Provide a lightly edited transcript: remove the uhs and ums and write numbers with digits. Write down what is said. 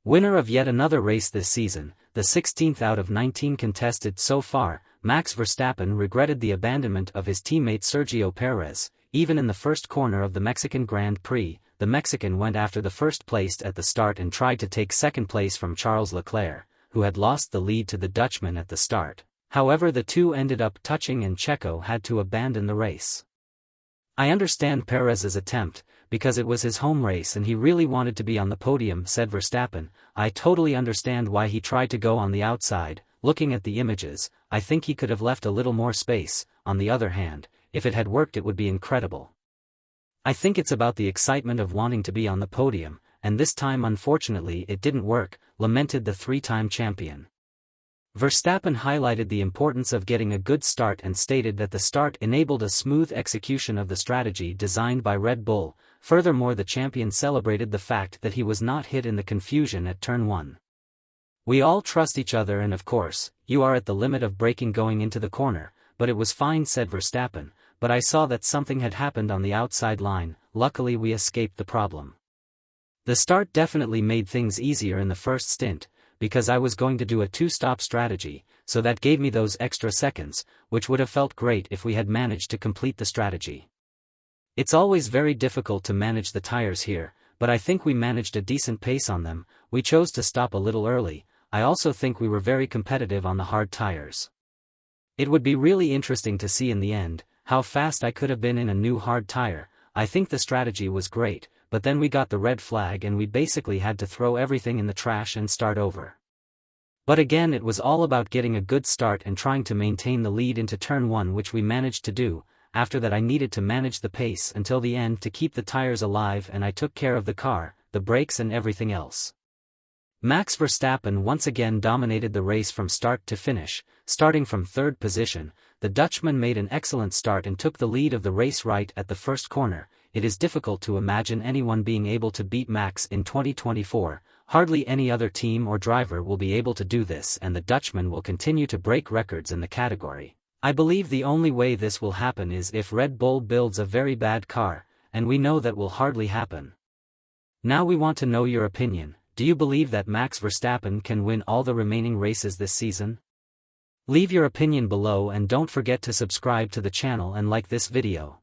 Winner of yet another race this season, the 16th out of 19 contested so far, Max Verstappen regretted the abandonment of his teammate Sergio Perez. Even in the first corner of the Mexican Grand Prix, the Mexican went after the first placed at the start and tried to take second place from Charles Leclerc, who had lost the lead to the Dutchman at the start. However, the two ended up touching and Checo had to abandon the race. "I understand Perez's attempt, because it was his home race and he really wanted to be on the podium," said Verstappen. "I totally understand why he tried to go on the outside. Looking at the images, I think he could have left a little more space. On the other hand, if it had worked it would be incredible. I think it's about the excitement of wanting to be on the podium, and this time unfortunately it didn't work," lamented the three-time champion. Verstappen highlighted the importance of getting a good start and stated that the start enabled a smooth execution of the strategy designed by Red Bull. Furthermore, the champion celebrated the fact that he was not hit in the confusion at turn 1. "We all trust each other and of course, you are at the limit of braking going into the corner, but it was fine," said Verstappen, "but I saw that something had happened on the outside line. Luckily we escaped the problem. The start definitely made things easier in the first stint, because I was going to do a two-stop strategy, so that gave me those extra seconds, which would have felt great if we had managed to complete the strategy. It's always very difficult to manage the tires here, but I think we managed a decent pace on them. We chose to stop a little early. I also think we were very competitive on the hard tires. It would be really interesting to see in the end, how fast I could have been in a new hard tire. I think the strategy was great, but then we got the red flag and we basically had to throw everything in the trash and start over. But again, it was all about getting a good start and trying to maintain the lead into turn 1, which we managed to do. After that I needed to manage the pace until the end to keep the tires alive, and I took care of the car, the brakes and everything else." Max Verstappen once again dominated the race from start to finish. Starting from third position, the Dutchman made an excellent start and took the lead of the race right at the first corner. It is difficult to imagine anyone being able to beat Max in 2024, hardly any other team or driver will be able to do this, and the Dutchman will continue to break records in the category. I believe the only way this will happen is if Red Bull builds a very bad car, and we know that will hardly happen. Now we want to know your opinion. Do you believe that Max Verstappen can win all the remaining races this season? Leave your opinion below and don't forget to subscribe to the channel and like this video.